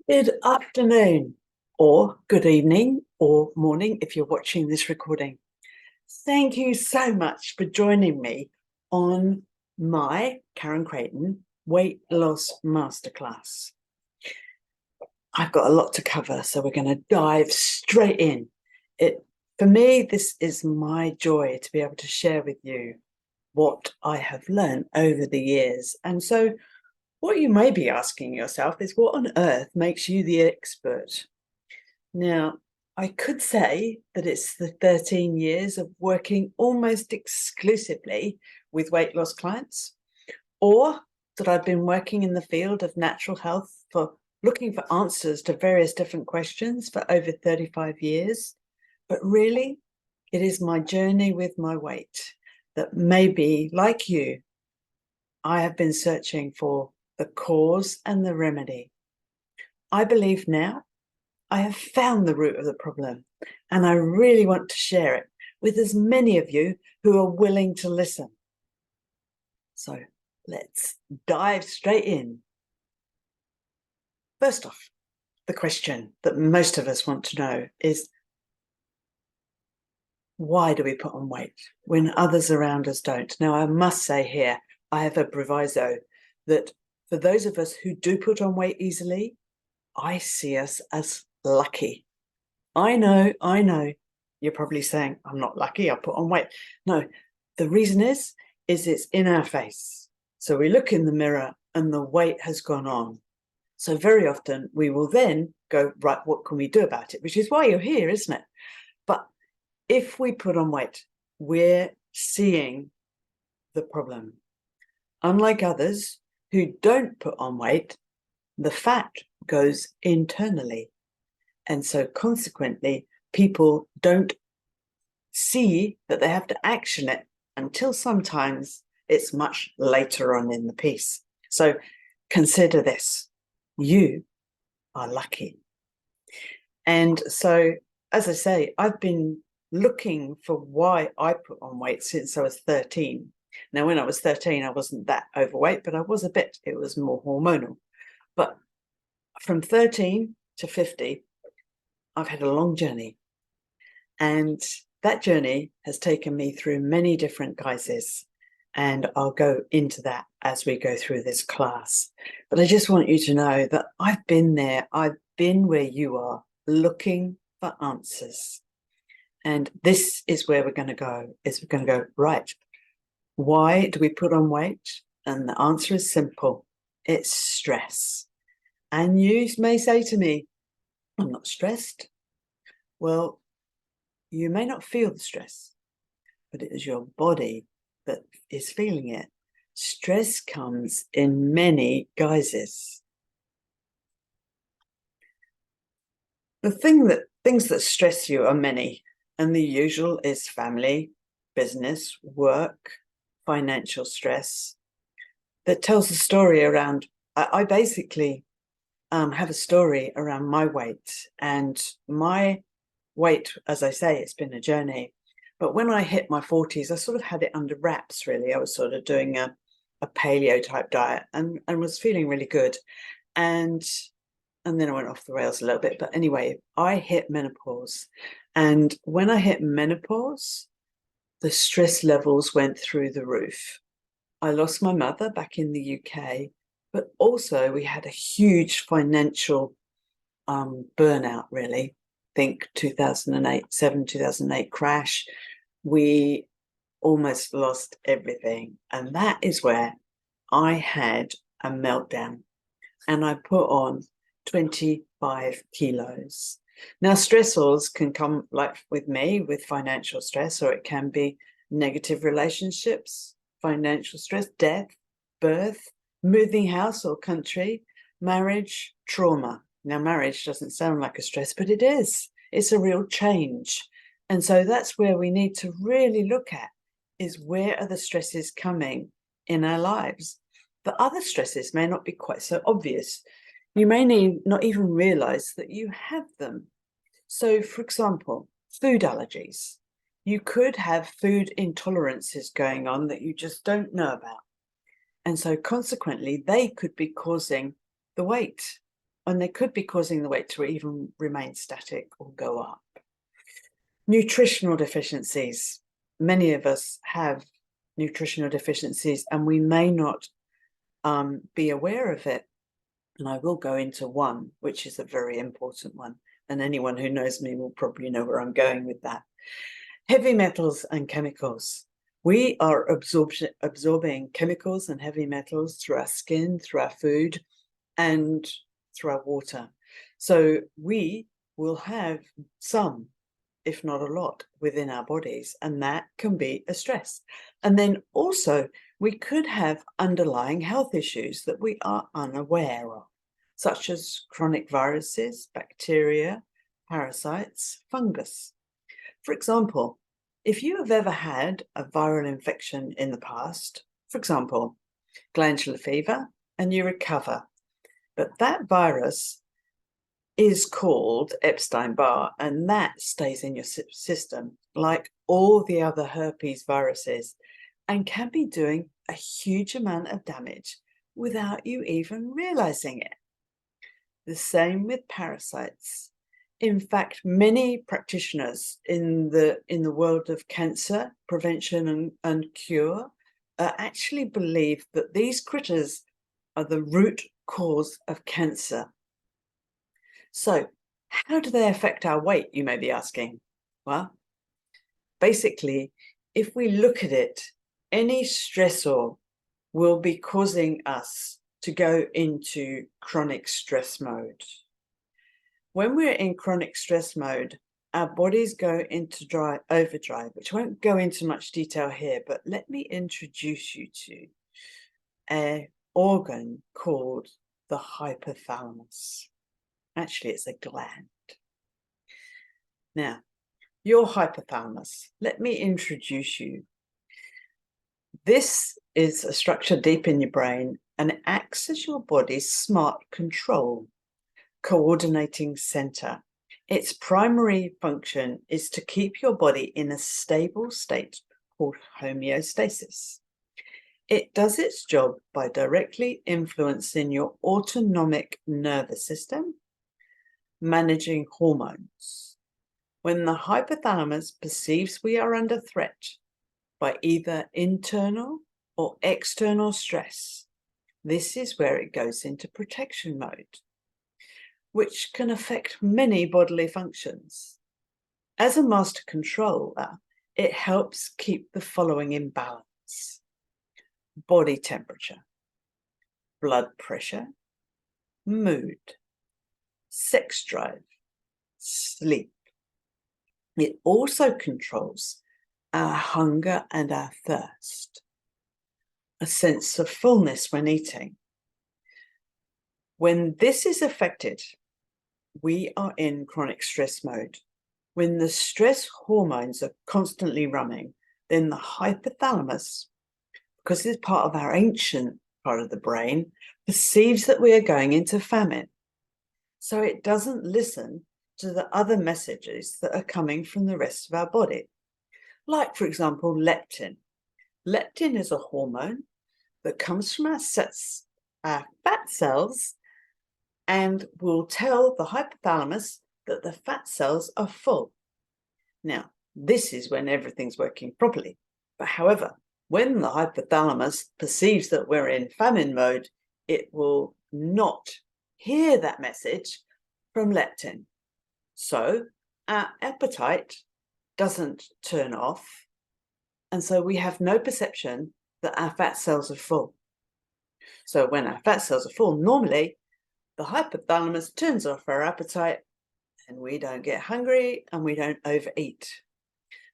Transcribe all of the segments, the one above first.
Good afternoon, or good evening, or morning if you're watching this recording. Thank you so much for joining me on my Karen Creighton Weight Loss Masterclass. I've got a lot to cover, so we're going to dive straight in. For me, this is my joy to be able to share with you what I have learned over the years. And so what you may be asking yourself is, what on earth makes you the expert? Now, I could say that it's the 13 years of working almost exclusively with weight loss clients, or that I've been working in the field of natural health for looking for answers to various different questions for over 35 years. But really, it is my journey with my weight that maybe, like you, I have been searching for the cause and the remedy. I believe now I have found the root of the problem, and I really want to share it with as many of you who are willing to listen. So let's dive straight in. First off, the question that most of us want to know is, why do we put on weight when others around us don't? Now, I must say here, I have a proviso that for those of us who do put on weight easily, I see us as lucky. I know. You're probably saying, I'm not lucky, I put on weight. No, the reason is it's in our face. So we look in the mirror and the weight has gone on. So very often we will then go, right, what can we do about it? Which is why you're here, isn't it? But if we put on weight, we're seeing the problem. Unlike others who don't put on weight, the fat goes internally. And so consequently, people don't see that they have to action it until sometimes it's much later on in the piece. So consider this, you are lucky. And so, as I say, I've been looking for why I put on weight since I was 13. Now, when I was 13, I wasn't that overweight, but I was a bit. It was more hormonal. But from 13 to 50, I've had a long journey. And that journey has taken me through many different guises. And I'll go into that as we go through this class. But I just want you to know that I've been there. I've been where you are, looking for answers. And this is where we're going to go, we're going to go, right, why do we put on weight? And the answer is simple. It's stress. And you may say to me, I'm not stressed. Well, you may not feel the stress, but it is your body that is feeling it. Stress comes in many guises. The things that stress you are many, and the usual is family, business, work, financial stress. That tells a story around. I basically have a story around my weight, and my weight, as I say, it's been a journey. But when I hit my 40s, I sort of had it under wraps, really. I was sort of doing a paleo type diet and was feeling really good. And then I went off the rails a little bit. But anyway, I hit menopause. And when I hit menopause, the stress levels went through the roof. I lost my mother back in the UK, but also we had a huge financial burnout, really. Think 2008 crash. We almost lost everything. And that is where I had a meltdown and I put on 25 kilos. Now, stressors can come, like with me, with financial stress, or it can be negative relationships, financial stress, death, birth, moving house or country, marriage, trauma. Now, marriage doesn't sound like a stress, but it is. It's a real change. And so that's where we need to really look at, is where are the stresses coming in our lives? The other stresses may not be quite so obvious. You may not even realize that you have them. So, for example, food allergies. You could have food intolerances going on that you just don't know about. And so consequently, they could be causing the weight. and they could be causing the weight to even remain static or go up. Nutritional deficiencies. Many of us have nutritional deficiencies and we may not be aware of it. And I will go into one, which is a very important one. And anyone who knows me will probably know where I'm going with that. Heavy metals and chemicals. We are absorbing chemicals and heavy metals through our skin, through our food, and through our water. So we will have some, if not a lot, within our bodies, and that can be a stress. And then also we could have underlying health issues that we are unaware of, such as chronic viruses, bacteria, parasites, fungus. For example, if you have ever had a viral infection in the past, for example, glandular fever, and you recover, but that virus is called Epstein-Barr, and that stays in your system like all the other herpes viruses and can be doing a huge amount of damage without you even realizing it. The same with parasites. In fact, many practitioners in the world of cancer prevention and cure actually believe that these critters are the root cause of cancer. So how do they affect our weight, you may be asking? Well, basically, if we look at it, any stressor will be causing us to go into chronic stress mode. When we're in chronic stress mode, our bodies go into overdrive, which I won't go into much detail here, but let me introduce you to an organ called the hypothalamus. Actually, it's a gland. Now, your hypothalamus, let me introduce you. This is a structure deep in your brain and it acts as your body's smart control, coordinating center. Its primary function is to keep your body in a stable state called homeostasis. It does its job by directly influencing your autonomic nervous system, managing hormones. When the hypothalamus perceives we are under threat by either internal or external stress, this is where it goes into protection mode, which can affect many bodily functions. As a master controller, it helps keep the following in balance: body temperature, blood pressure, mood, sex drive, sleep. It also controls our hunger and our thirst, a sense of fullness when eating. When this is affected, we are in chronic stress mode. When the stress hormones are constantly running, then the hypothalamus, because it's part of our ancient part of the brain, perceives that we are going into famine. So it doesn't listen to the other messages that are coming from the rest of our body. Like, for example, leptin. Leptin is a hormone that comes from our fat cells and will tell the hypothalamus that the fat cells are full. Now, this is when everything's working properly. But however, when the hypothalamus perceives that we're in famine mode, it will not hear that message from leptin. So our appetite doesn't turn off, and so we have no perception that our fat cells are full. So when our fat cells are full, normally the hypothalamus turns off our appetite and we don't get hungry and we don't overeat.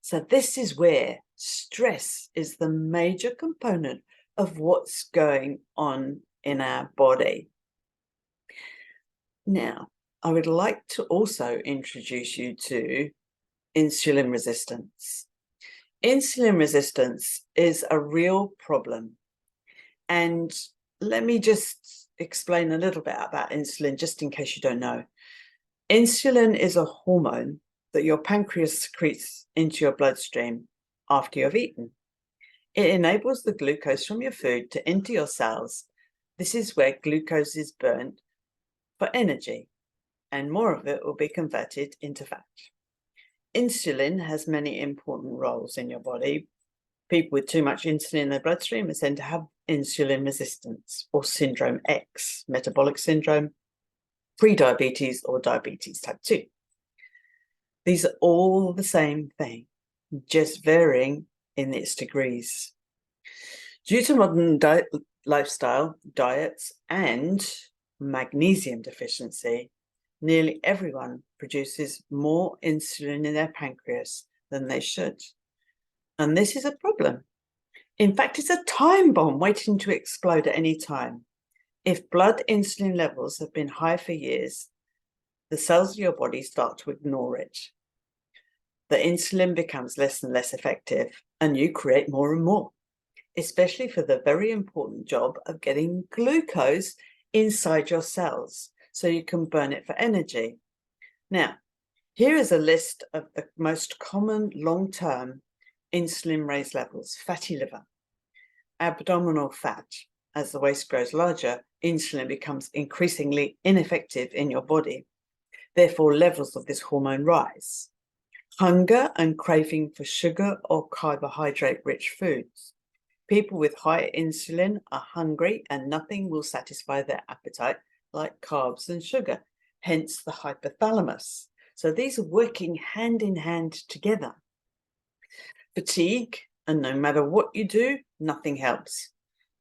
So this is where stress is the major component of what's going on in our body. Now, I would like to also introduce you to insulin resistance. Insulin resistance is a real problem. And let me just explain a little bit about insulin, just in case you don't know. Insulin is a hormone that your pancreas secretes into your bloodstream after you've eaten. It enables the glucose from your food to enter your cells. This is where glucose is burnt for energy, and more of it will be converted into fat. Insulin has many important roles in your body. People with too much insulin in their bloodstream tend to have insulin resistance, or syndrome X, metabolic syndrome, prediabetes, or diabetes type 2. These are all the same thing, just varying in its degrees. Due to modern lifestyle, diets, and magnesium deficiency, nearly everyone produces more insulin in their pancreas than they should. And this is a problem. In fact, it's a time bomb waiting to explode at any time. If blood insulin levels have been high for years, the cells of your body start to ignore it. The insulin becomes less and less effective, and you create more and more, especially for the very important job of getting glucose inside your cells so you can burn it for energy. Now, here is a list of the most common long-term insulin-raised levels: fatty liver, abdominal fat. As the waist grows larger, insulin becomes increasingly ineffective in your body. Therefore, levels of this hormone rise. Hunger and craving for sugar or carbohydrate-rich foods. People with high insulin are hungry and nothing will satisfy their appetite like carbs and sugar, hence the hypothalamus. So these are working hand in hand together. Fatigue, and no matter what you do, nothing helps.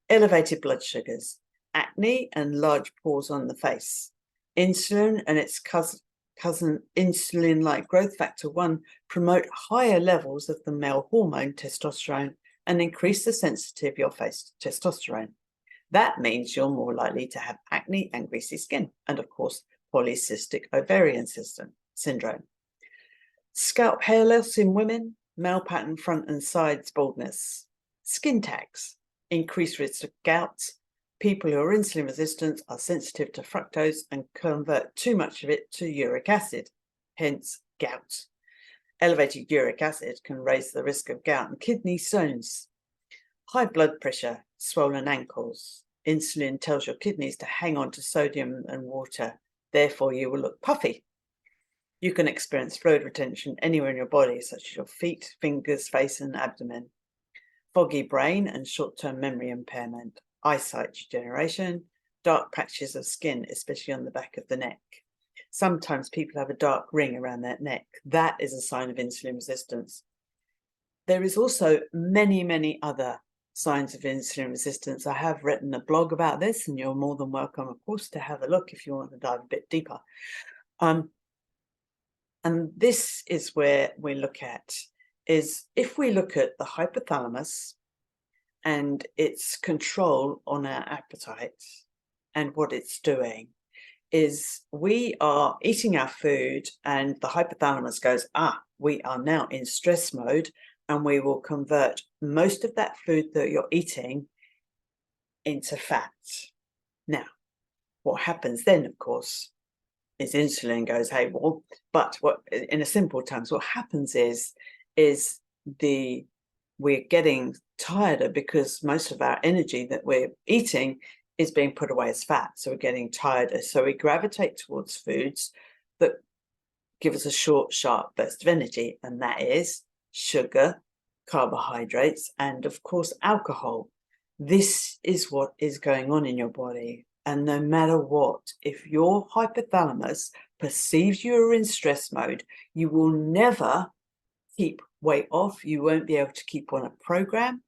Elevated blood sugars, acne and large pores on the face. Insulin and its cousin insulin-like growth factor 1 promote higher levels of the male hormone testosterone and increase the sensitivity of your face to testosterone. That means you're more likely to have acne and greasy skin, and of course, polycystic ovarian syndrome. Scalp hair loss in women, male pattern front and sides baldness. Skin tags, increased risk of gout. People who are insulin resistant are sensitive to fructose and convert too much of it to uric acid, hence gout. Elevated uric acid can raise the risk of gout and kidney stones. High blood pressure, swollen ankles. Insulin tells your kidneys to hang on to sodium and water. Therefore, you will look puffy. You can experience fluid retention anywhere in your body, such as your feet, fingers, face, and abdomen. Foggy brain and short-term memory impairment. Eyesight degeneration. Dark patches of skin, especially on the back of the neck. Sometimes people have a dark ring around their neck. That is a sign of insulin resistance. There is also many other signs of insulin resistance. I have written a blog about this, and you're more than welcome, of course, to have a look if you want to dive a bit deeper. And this is where we look at, is if we look at the hypothalamus and its control on our appetite, and what it's doing is we are eating our food and the hypothalamus goes, we are now in stress mode, and we will convert most of that food that you're eating into fat. Now, what happens then, of course, is insulin goes haywire. But what, in a simple terms, what happens is we're getting tireder because most of our energy that we're eating is being put away as fat. So we're getting tireder. So we gravitate towards foods that give us a short, sharp burst of energy, and that is sugar, carbohydrates, and of course, alcohol. This is what is going on in your body. And no matter what, if your hypothalamus perceives you're in stress mode, you will never keep weight off. You won't be able to keep on a program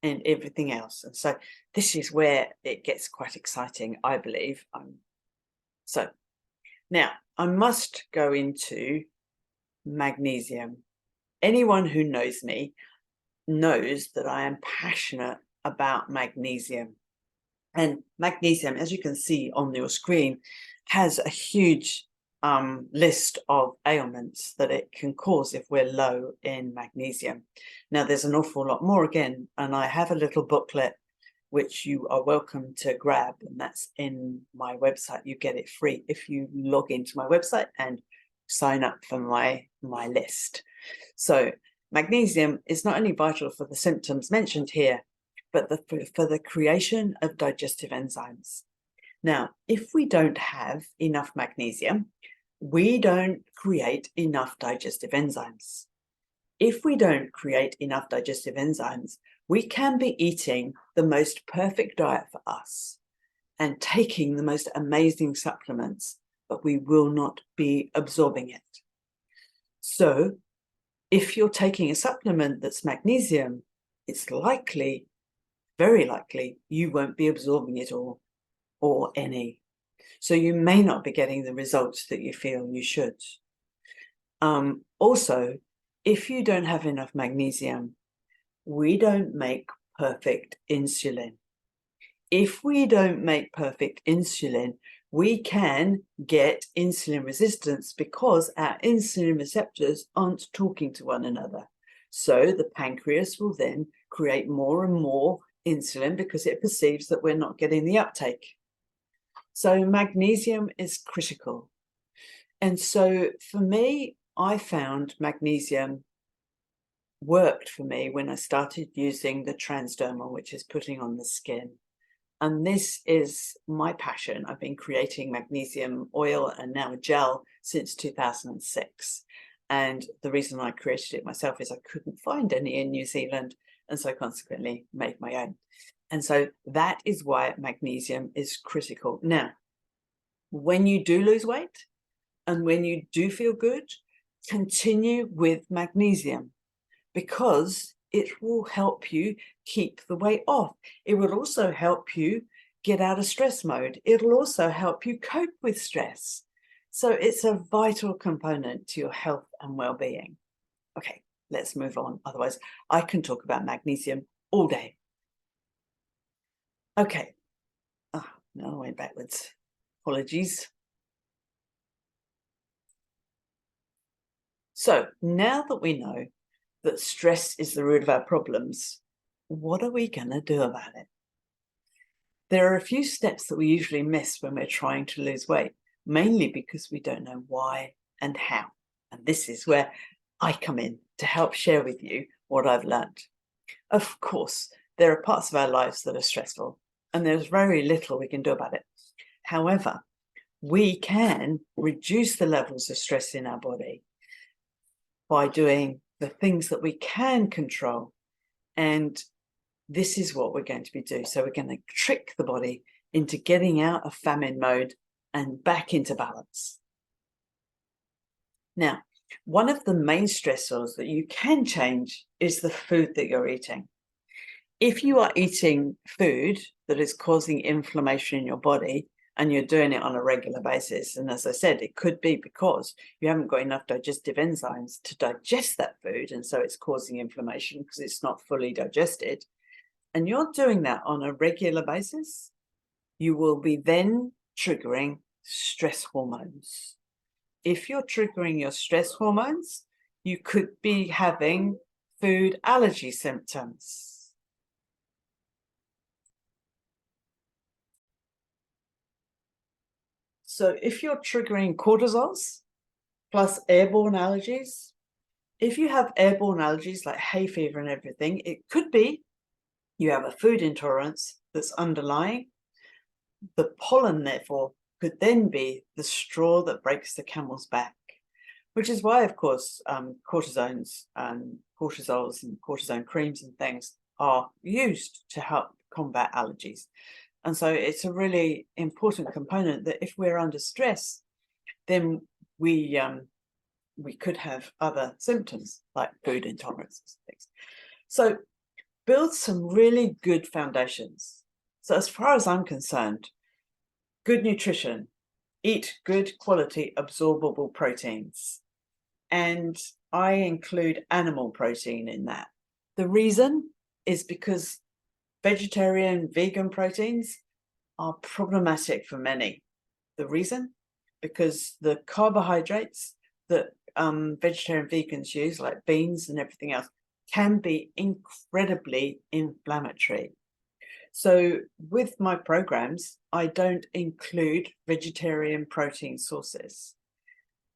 and everything else. And so this is where it gets quite exciting, I believe. So now I must go into magnesium. Anyone who knows me knows that I am passionate about magnesium. And magnesium, as you can see on your screen, has a huge list of ailments that it can cause if we're low in magnesium. Now, there's an awful lot more again, and I have a little booklet which you are welcome to grab, and that's in my website. You get it free if you log into my website and sign up for my list. So magnesium is not only vital for the symptoms mentioned here, but for the creation of digestive enzymes. Now, if we don't have enough magnesium, we don't create enough digestive enzymes. If we don't create enough digestive enzymes, we can be eating the most perfect diet for us and taking the most amazing supplements, but we will not be absorbing it. So if you're taking a supplement that's magnesium, it's likely, very likely, you won't be absorbing it all or any. So you may not be getting the results that you feel you should. Also, if you don't have enough magnesium, we don't make perfect insulin. If we don't make perfect insulin, we can get insulin resistance because our insulin receptors aren't talking to one another. So the pancreas will then create more and more insulin because it perceives that we're not getting the uptake. So magnesium is critical. And so for me, I found magnesium worked for me when I started using the transdermal, which is putting on the skin. And this is my passion. I've been creating magnesium oil and now a gel since 2006. And the reason I created it myself is I couldn't find any in New Zealand, and so consequently made my own. And so that is why magnesium is critical. Now, when you do lose weight and when you do feel good, continue with magnesium because it will help you keep the weight off. It will also help you get out of stress mode. It'll also help you cope with stress. So it's a vital component to your health and well-being. Okay, let's move on. Otherwise, I can talk about magnesium all day. Okay. Oh, no, I went backwards. Apologies. So now that we know that stress is the root of our problems, what are we going to do about it? There are a few steps that we usually miss when we're trying to lose weight, mainly because we don't know why and how. And this is where I come in to help share with you what I've learned. Of course, there are parts of our lives that are stressful, and there's very little we can do about it. However, we can reduce the levels of stress in our body by doing the things that we can control. And this is what we're going to be doing. So we're going to trick the body into getting out of famine mode and back into balance. Now, one of the main stressors that you can change is the food that you're eating. If you are eating food that is causing inflammation in your body and you're doing it on a regular basis, and as I said, it could be because you haven't got enough digestive enzymes to digest that food, and so it's causing inflammation because it's not fully digested, and you're doing that on a regular basis, you will be then triggering stress hormones. If you're triggering your stress hormones, you could be having food allergy symptoms. So if you're triggering cortisols plus airborne allergies, if you have airborne allergies like hay fever and everything, it could be you have a food intolerance that's underlying. The pollen, therefore, could then be the straw that breaks the camel's back, which is why, of course, cortisols and cortisone creams and things are used to help combat allergies. And so it's a really important component that if we're under stress, then we could have other symptoms like food intolerances and things. So build some really good foundations. So as far as I'm concerned, good nutrition, eat good quality absorbable proteins. And I include animal protein in that. The reason is because vegetarian, vegan proteins are problematic for many. The reason? Because the carbohydrates that vegetarian vegans use, like beans and everything else, can be incredibly inflammatory. So with my programs, I don't include vegetarian protein sources.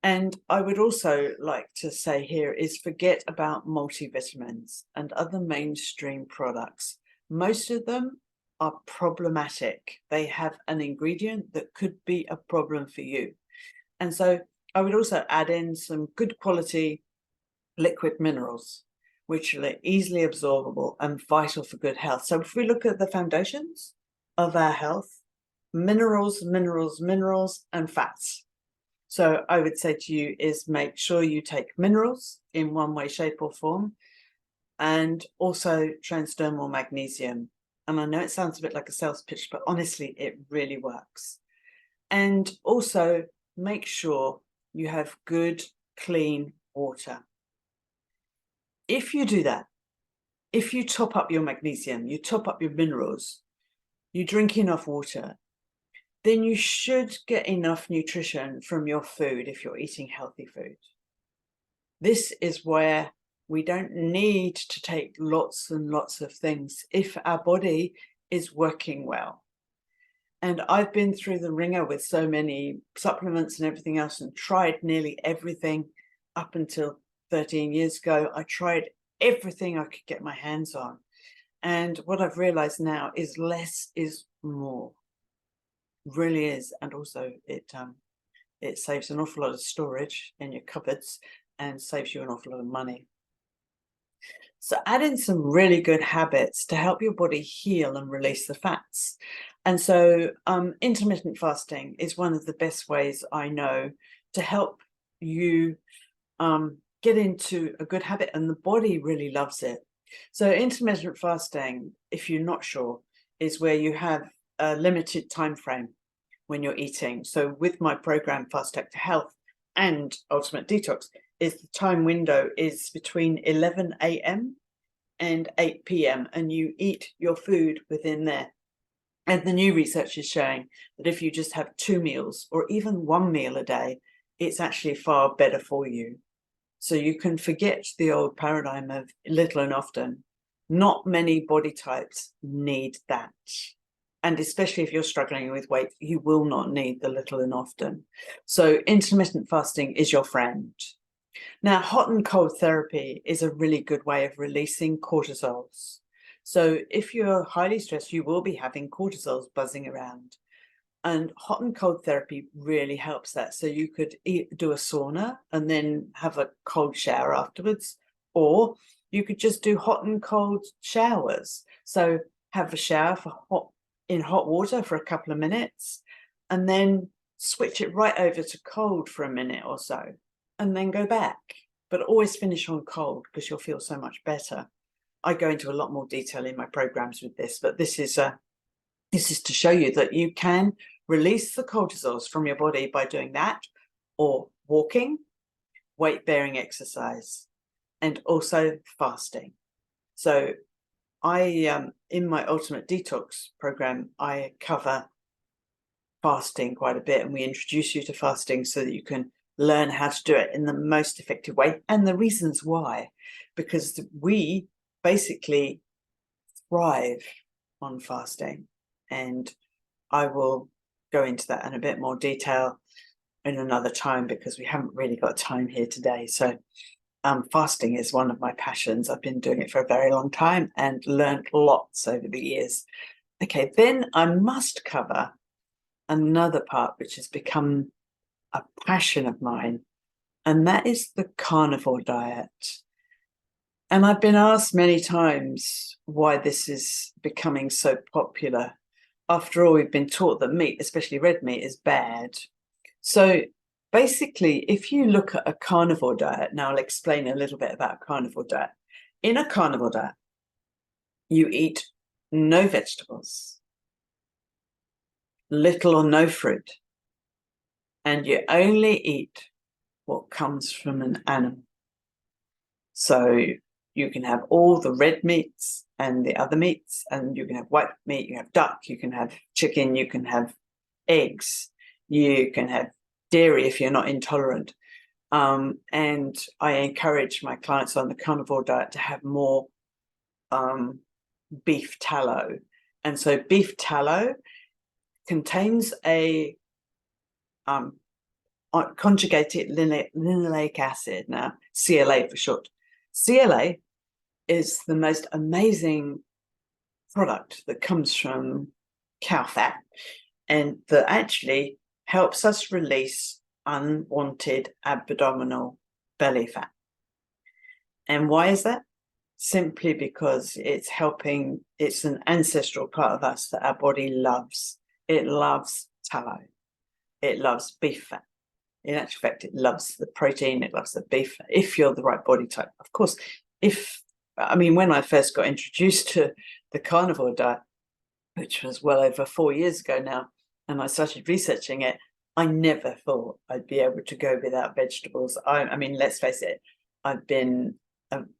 And I would also like to say here is forget about multivitamins and other mainstream products. Most of them are problematic. They have an ingredient that could be a problem for you. And so I would also add in some good quality liquid minerals, which are easily absorbable and vital for good health. So if we look at the foundations of our health, minerals, minerals, minerals, and fats. So I would say to you is make sure you take minerals in one way, shape, or form, and also transdermal magnesium. And I know it sounds a bit like a sales pitch, but honestly, it really works. And also make sure you have good, clean water. If you do that, if you top up your magnesium, you top up your minerals, you drink enough water, then you should get enough nutrition from your food if you're eating healthy food. This is where we don't need to take lots and lots of things if our body is working well. And I've been through the ringer with so many supplements and everything else and tried nearly everything up until 13 years ago. I tried everything I could get my hands on. And what I've realized now is less is more. Really is. And also it saves an awful lot of storage in your cupboards and saves you an awful lot of money. So add in some really good habits to help your body heal and release the fats. And so intermittent fasting is one of the best ways I know to help you get into a good habit, and the body really loves it. So intermittent fasting, if you're not sure, is where you have a limited time frame when you're eating. So with my program Fast Track to Health and Ultimate Detox, is the time window is between 11 a.m. and 8 p.m. and you eat your food within there. And the new research is showing that if you just have 2 meals or even 1 meal a day, it's actually far better for you. So you can forget the old paradigm of little and often. Not many body types need that. And especially if you're struggling with weight, you will not need the little and often. So intermittent fasting is your friend. Now, hot and cold therapy is a really good way of releasing cortisols. So if you're highly stressed, you will be having cortisols buzzing around. And hot and cold therapy really helps that. So you could do a sauna and then have a cold shower afterwards, or you could just do hot and cold showers. So have a shower in hot water for a couple of minutes, and then switch it right over to cold for a minute or so, and then go back. But always finish on cold because you'll feel so much better. I go into a lot more detail in my programs with this, but this is to show you that you can release the cortisols from your body by doing that, or walking, weight-bearing exercise, and also fasting. So I, in my Ultimate Detox program, I cover fasting quite a bit, and we introduce you to fasting so that you can learn how to do it in the most effective way, and the reasons why, because we basically thrive on fasting. And I will go into that in a bit more detail in another time because we haven't really got time here today. So fasting is one of my passions. I've been doing it for a very long time and learned lots over the years. Okay, then I must cover another part which has become a passion of mine, and that is the carnivore diet. And I've been asked many times why this is becoming so popular. After all, we've been taught that meat, especially red meat, is bad. So basically, if you look at a carnivore diet, now I'll explain a little bit about a carnivore diet. In a carnivore diet, you eat no vegetables, little or no fruit, and you only eat what comes from an animal. So you can have all the red meats and the other meats, and you can have white meat, you have duck, you can have chicken, you can have eggs, you can have dairy if you're not intolerant. And I encourage my clients on the carnivore diet to have more beef tallow. And so beef tallow contains a conjugated linoleic acid, now CLA for short. CLA is the most amazing product that comes from cow fat and that actually helps us release unwanted abdominal belly fat. And why is that? Simply because it's an ancestral part of us that our body loves. It loves tallow. It loves beef fat. In actual fact, it loves the protein, it loves the beef, if you're the right body type. Of course, when I first got introduced to the carnivore diet, which was well over 4 years ago now, and I started researching it, I never thought I'd be able to go without vegetables. I mean, let's face it, I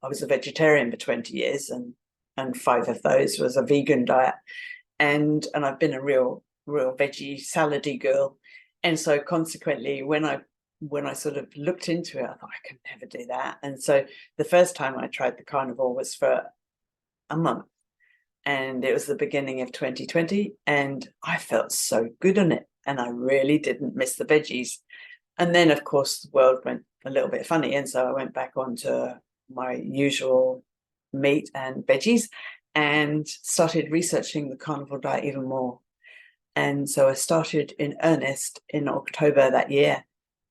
was a vegetarian for 20 years, and 5 of those was a vegan diet. And I've been a real veggie salady girl. And so consequently, when I sort of looked into it, I thought, I could never do that. And so the first time I tried the carnivore was for a month. And it was the beginning of 2020. And I felt so good on it. And I really didn't miss the veggies. And then, of course, the world went a little bit funny. And so I went back onto my usual meat and veggies and started researching the carnivore diet even more. And so I started in earnest in October that year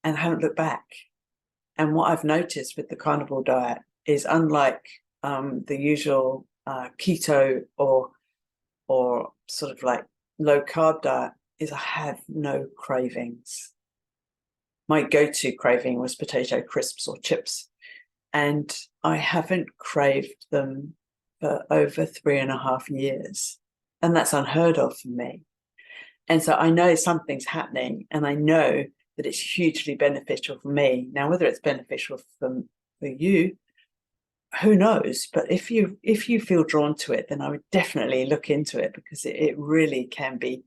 and haven't looked back. And what I've noticed with the carnivore diet is, unlike the usual keto or sort of like low carb diet, is I have no cravings. My go-to craving was potato crisps or chips, and I haven't craved them for over 3.5 years. And that's unheard of for me. And so I know something's happening, and I know that it's hugely beneficial for me. Now, whether it's beneficial for you, who knows? But if you feel drawn to it, then I would definitely look into it, because it really can be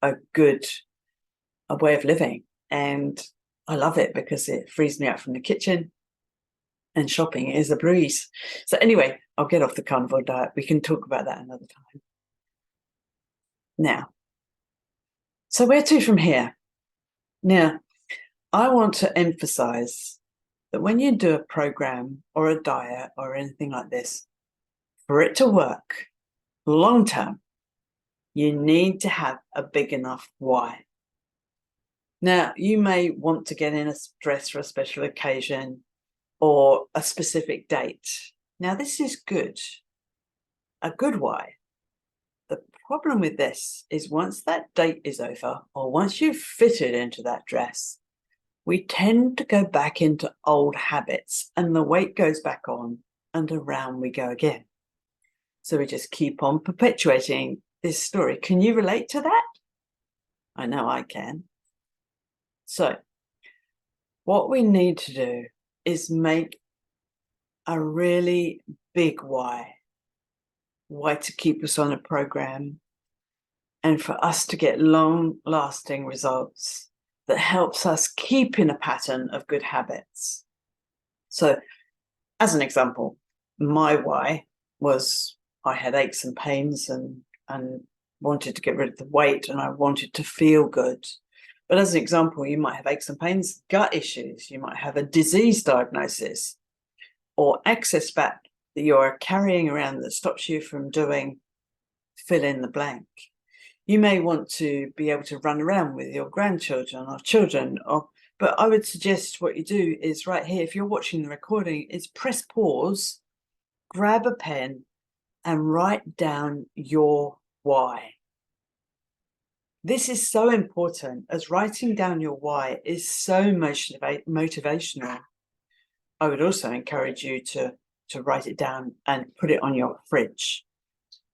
a way of living. And I love it because it frees me up from the kitchen, and shopping is a breeze. So anyway, I'll get off the carnivore diet. We can talk about that another time. Now, so where to from here? Now, I want to emphasize that when you do a program or a diet or anything like this, for it to work long term, you need to have a big enough why. Now, you may want to get in a dress for a special occasion or a specific date. Now, this is good, a good why. The problem with this is, once that date is over, or once you've fitted into that dress, we tend to go back into old habits, and the weight goes back on, and around we go again. So we just keep on perpetuating this story. Can you relate to that? I know I can. So what we need to do is make a really big why to keep us on a program, and for us to get long-lasting results that helps us keep in a pattern of good habits. So, as an example, my why was I had aches and pains and wanted to get rid of the weight, and I wanted to feel good. But as an example, you might have aches and pains, gut issues, you might have a disease diagnosis, or excess fat that you're carrying around that stops you from doing fill in the blank. You may want to be able to run around with your grandchildren or children, but I would suggest what you do is, right here, if you're watching the recording, is press pause, grab a pen, and write down your why. This is so important, as writing down your why is so motivational. I would also encourage you to write it down and put it on your fridge,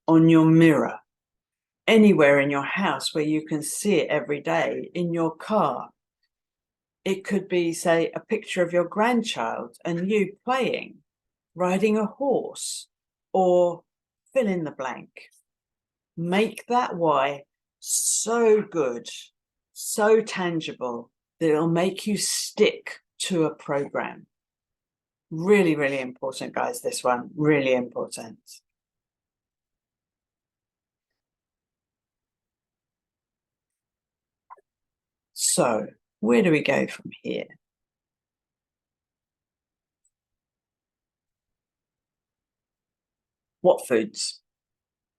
on your mirror, anywhere in your house where you can see it every day, in your car. It could be, say, a picture of your grandchild and you playing, riding a horse, or fill in the blank. Make that why so good, so tangible, that it'll make you stick to a program. Really, really important, guys, this one, really important. So, where do we go from here? What foods?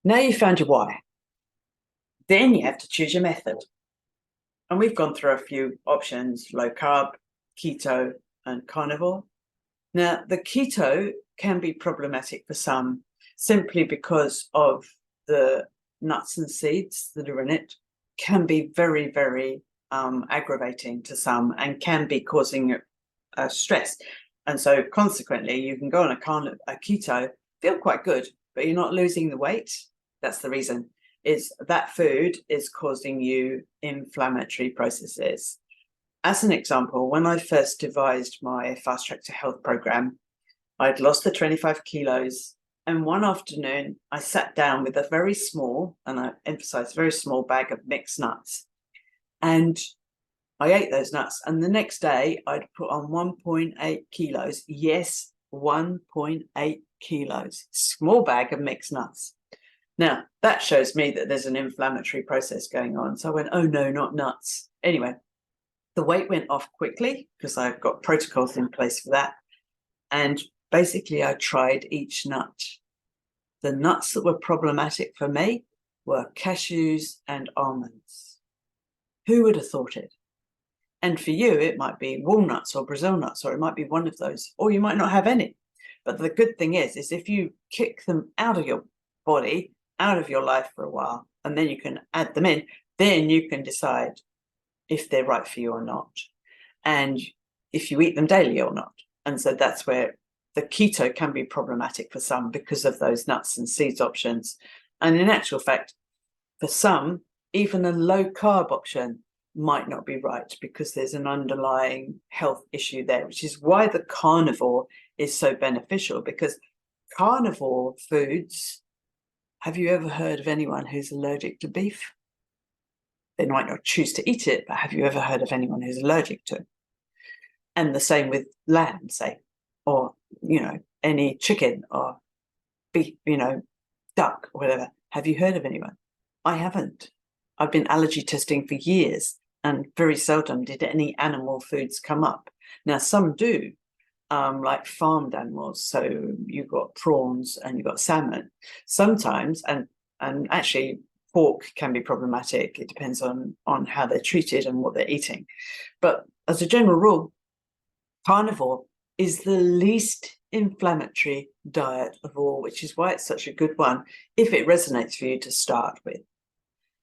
Now you found your why. Then you have to choose your method. And we've gone through a few options: low carb, keto, and carnivore. Now, the keto can be problematic for some simply because of the nuts and seeds that are in it, can be very, very aggravating to some and can be causing stress. And so consequently, you can go on a keto, feel quite good, but you're not losing the weight. That's the reason, is that food is causing you inflammatory processes. As an example, when I first devised my Fast Track to Health program, I'd lost the 25 kilos. And one afternoon, I sat down with a very small, and I emphasize very small, bag of mixed nuts. And I ate those nuts. And the next day, I'd put on 1.8 kilos. Yes, 1.8 kilos. Small bag of mixed nuts. Now, that shows me that there's an inflammatory process going on. So I went, oh no, not nuts. Anyway, the weight went off quickly because I've got protocols in place for that. And basically, I tried each nut. The nuts that were problematic for me were cashews and almonds. Who would have thought it? And for you, it might be walnuts or Brazil nuts, or it might be one of those, or you might not have any. But the good thing is if you kick them out of your body, out of your life for a while, and then you can add them in, then you can decide if they're right for you or not, and if you eat them daily or not. And so that's where the keto can be problematic for some because of those nuts and seeds options. And in actual fact, for some, even a low carb option might not be right because there's an underlying health issue there, which is why the carnivore is so beneficial. Because carnivore foods, have you ever heard of anyone who's allergic to beef? They might not choose to eat it, but have you ever heard of anyone who's allergic to it? And the same with lamb, say, or, any chicken or beef, duck or whatever. Have you heard of anyone? I haven't. I've been allergy testing for years and very seldom did any animal foods come up. Now, some do, like farmed animals. So you've got prawns and you've got salmon. Sometimes, and actually pork can be problematic. It depends on how they're treated and what they're eating. But as a general rule, carnivore is the least inflammatory diet of all, which is why it's such a good one if it resonates for you to start with.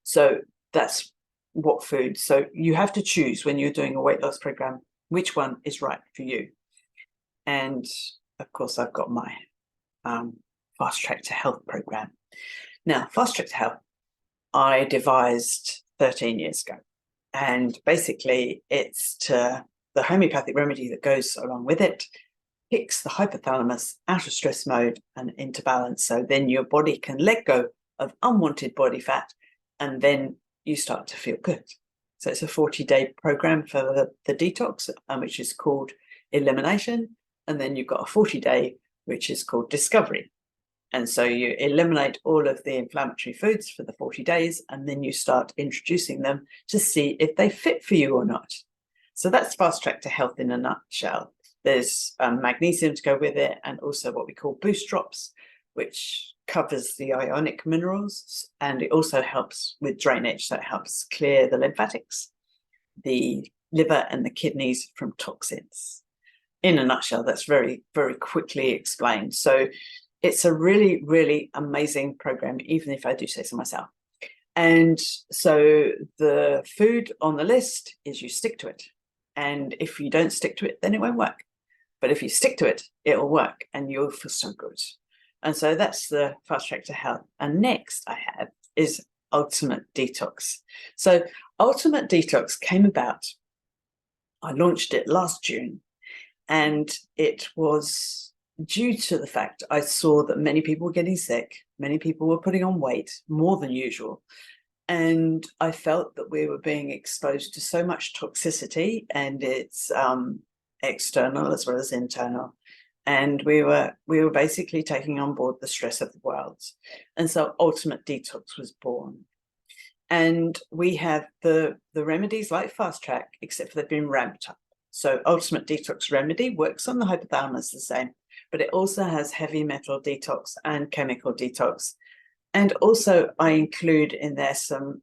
So that's what food. So you have to choose when you're doing a weight loss program, which one is right for you. And of course, I've got my Fast Track to Health program. Now, Fast Track to Health, I devised 13 years ago. And basically, it's the homeopathic remedy that goes along with it, kicks the hypothalamus out of stress mode and into balance. So then your body can let go of unwanted body fat, and then you start to feel good. So it's a 40-day program for the detox, which is called elimination. And then you've got a 40-day, which is called discovery. And so you eliminate all of the inflammatory foods for the 40 days, and then you start introducing them to see if they fit for you or not. So that's Fast Track to Health in a nutshell. There's magnesium to go with it, and also what we call boost drops, which covers the ionic minerals, and it also helps with drainage. So it helps clear the lymphatics, the liver and the kidneys from toxins. In a nutshell, that's very, very quickly explained. So it's a really, really amazing program, even if I do say so myself. And so the food on the list is you stick to it. And if you don't stick to it, then it won't work. But if you stick to it, it'll work and you'll feel so good. And so that's the Fast Track to Health. And next I have is Ultimate Detox. So Ultimate Detox came about, I launched it last June, and it was due to the fact I saw that many people were getting sick, many people were putting on weight, more than usual. And I felt that we were being exposed to so much toxicity, and it's external as well as internal. And we were basically taking on board the stress of the world. And so Ultimate Detox was born. And we have the remedies like Fast Track, except for they've been ramped up. So Ultimate Detox Remedy works on the hypothalamus the same, but it also has heavy metal detox and chemical detox. And also I include in there some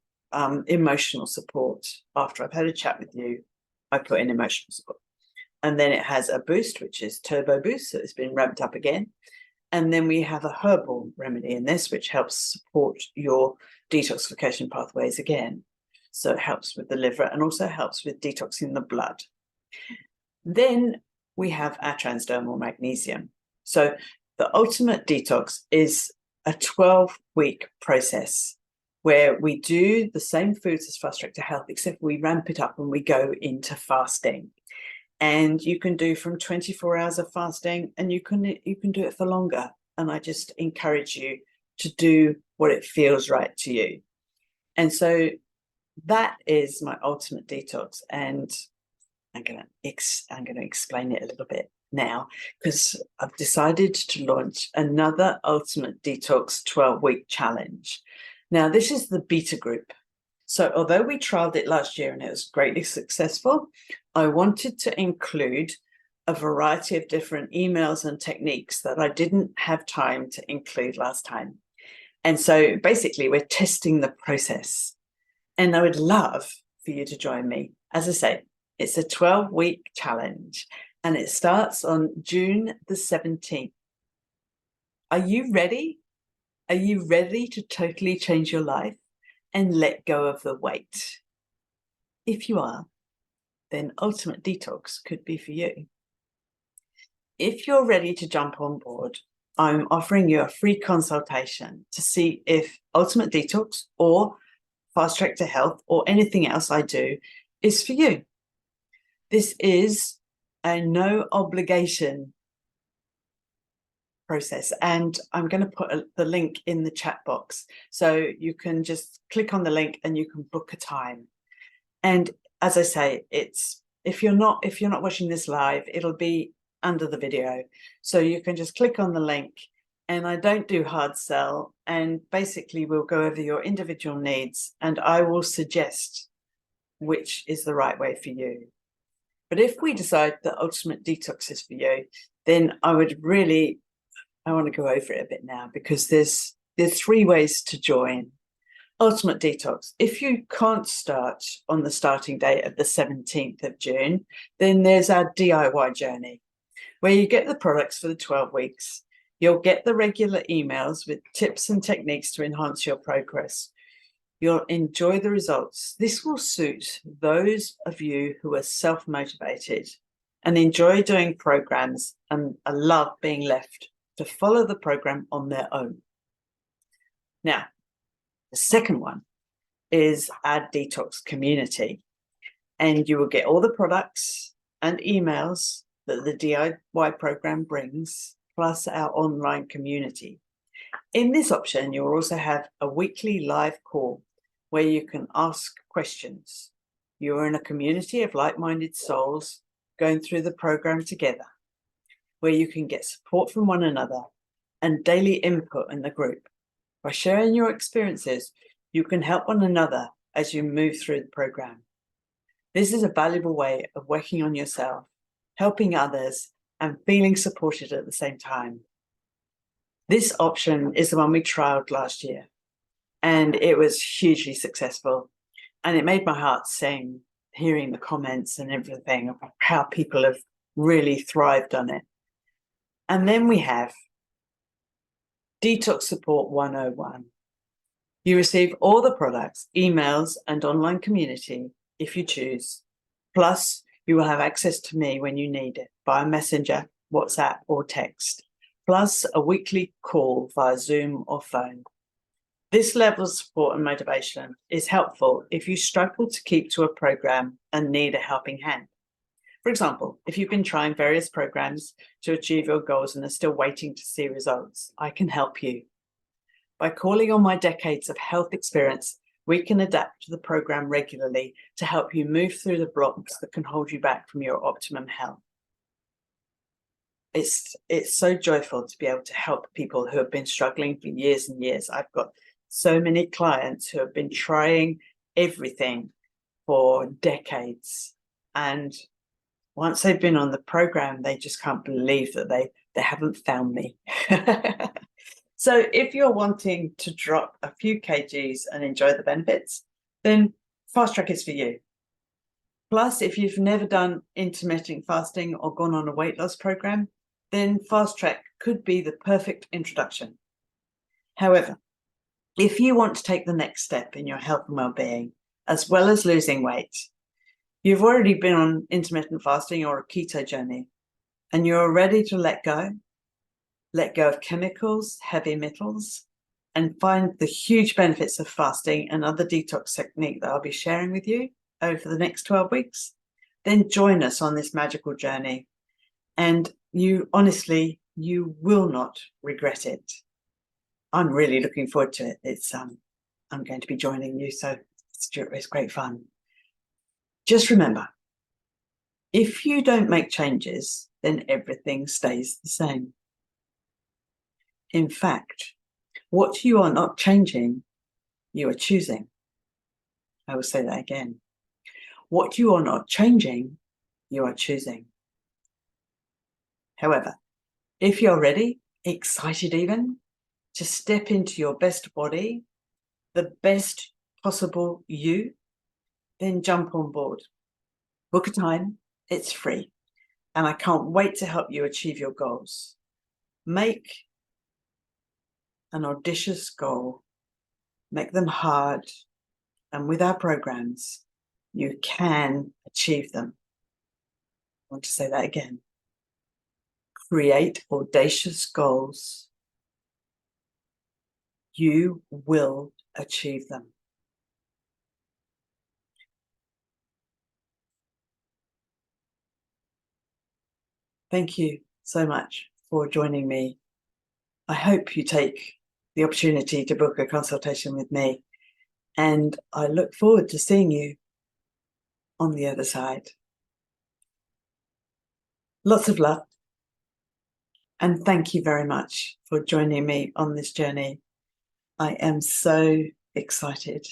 emotional support. After I've had a chat with you, I put in emotional support. And then it has a boost, which is turbo boost, so it's been ramped up again. And then we have a herbal remedy in this, which helps support your detoxification pathways again. So it helps with the liver and also helps with detoxing the blood. Then we have our transdermal magnesium. So the ultimate detox is a 12-week process where we do the same foods as Fast Track to Health, except we ramp it up and we go into fasting. And you can do from 24 hours of fasting, and you can do it for longer. And I just encourage you to do what it feels right to you. And so that is my ultimate detox. And I'm going to explain it a little bit now, because I've decided to launch another Ultimate Detox 12-week challenge. Now, this is the beta group. So although we trialed it last year and it was greatly successful, I wanted to include a variety of different emails and techniques that I didn't have time to include last time. And so basically we're testing the process. And I would love for you to join me. As I say, it's a 12-week challenge and it starts on June the 17th. Are you ready? Are you ready to totally change your life and let go of the weight? If you are, then Ultimate Detox could be for you. If you're ready to jump on board, I'm offering you a free consultation to see if Ultimate Detox or Fast Track to Health or anything else I do is for you. This is a no obligation process, and I'm going to put the link in the chat box, so you can just click on the link and you can book a time. And as I say, it's if you're not watching this live, it'll be under the video, so you can just click on the link. And I don't do hard sell, and basically we'll go over your individual needs and I will suggest which is the right way for you. But if we decide that Ultimate Detox is for you, then I want to go over it a bit now, because there's 3 ways to join Ultimate Detox. If you can't start on the starting date of the 17th of June, then there's our DIY journey, where you get the products for the 12 weeks. You'll get the regular emails with tips and techniques to enhance your progress. You'll enjoy the results. This will suit those of you who are self-motivated and enjoy doing programs and love being left to follow the program on their own. Now, the second one is our detox community, and you will get all the products and emails that the DIY program brings, plus our online community. In this option, you'll also have a weekly live call where you can ask questions. You're in a community of like-minded souls going through the program together, where you can get support from one another and daily input in the group. By sharing your experiences, you can help one another as you move through the program. This is a valuable way of working on yourself, helping others, and feeling supported at the same time. This option is the one we trialed last year, and it was hugely successful. And it made my heart sing, hearing the comments and everything about how people have really thrived on it. And then we have Detox Support 101. You receive all the products, emails, and online community if you choose. Plus, you will have access to me when you need it via Messenger, WhatsApp, or text, plus a weekly call via Zoom or phone. This level of support and motivation is helpful if you struggle to keep to a program and need a helping hand. For example, if you've been trying various programs to achieve your goals and are still waiting to see results, I can help you. By calling on my decades of health experience, we can adapt to the program regularly to help you move through the blocks that can hold you back from your optimum health. It's so joyful to be able to help people who have been struggling for years and years. I've got so many clients who have been trying everything for decades, and once they've been on the program, they just can't believe that they haven't found me. So if you're wanting to drop a few kgs and enjoy the benefits, then Fast Track is for you. Plus, if you've never done intermittent fasting or gone on a weight loss program, then Fast Track could be the perfect introduction. However, if you want to take the next step in your health and well-being, as well as losing weight, you've already been on intermittent fasting or a keto journey, and you're ready to let go of chemicals, heavy metals, and find the huge benefits of fasting and other detox technique that I'll be sharing with you over the next 12 weeks, then join us on this magical journey. And you will not regret it. I'm really looking forward to it. I'm going to be joining you, so it's great fun. Just remember, if you don't make changes, then everything stays the same. In fact, what you are not changing, you are choosing. I will say that again. What you are not changing, you are choosing. However, if you're ready, excited even, to step into your best body, the best possible you, then jump on board. Book a time, it's free, and I can't wait to help you achieve your goals. Make an audacious goal, make them hard, and with our programs, you can achieve them. I want to say that again. Create audacious goals. You will achieve them. Thank you so much for joining me. I hope you take the opportunity to book a consultation with me, and I look forward to seeing you on the other side. Lots of love, and thank you very much for joining me on this journey. I am so excited